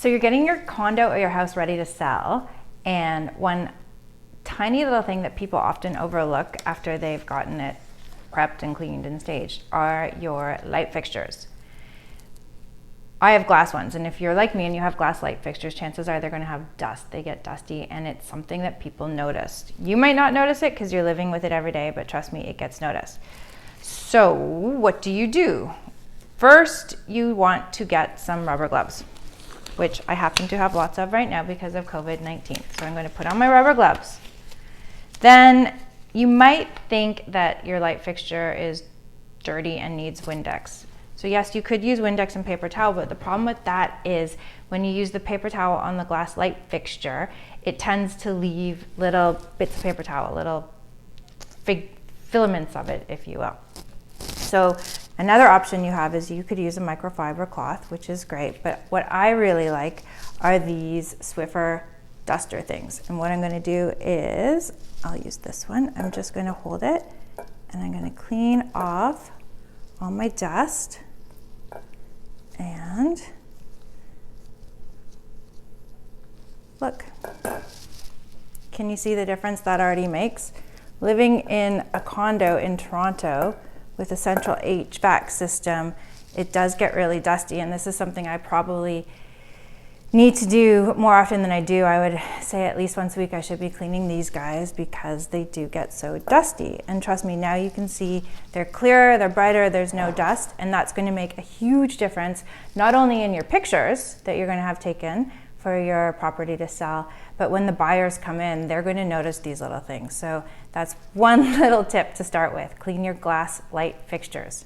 So you're getting your condo or your house ready to sell, and one tiny little thing that people often overlook after they've gotten it prepped and cleaned and staged are your light fixtures. I have glass ones, and if you're like me and you have glass light fixtures, chances are they're going to have dust. They get dusty, and it's something that people notice. You might not notice it because you're living with it every day, but trust me, it gets noticed. So what do? First, you want to get some rubber gloves, which I happen to have lots of right now because of COVID-19. So I'm going to put on my rubber gloves. Then you might think that your light fixture is dirty and needs Windex. So yes, you could use Windex and paper towel, but the problem with that is when you use the paper towel on the glass light fixture, it tends to leave little bits of paper towel, little filaments of it, if you will. So another option you have is you could use a microfiber cloth, which is great, but what I really like are these Swiffer duster things. And what I'm going to do is, I'll use this one. I'm just going to hold it and I'm going to clean off all my dust. And look, can you see the difference that already makes? Living in a condo in Toronto with a central HVAC system, it does get really dusty, and this is something I probably need to do more often than I do. I would say at least once a week I should be cleaning these guys because they do get so dusty. And trust me, now you can see they're clearer, they're brighter, there's no dust, and that's going to make a huge difference, not only in your pictures that you're going to have taken for your property to sell, but when the buyers come in, they're going to notice these little things. So that's one little tip to start with. Clean your glass light fixtures.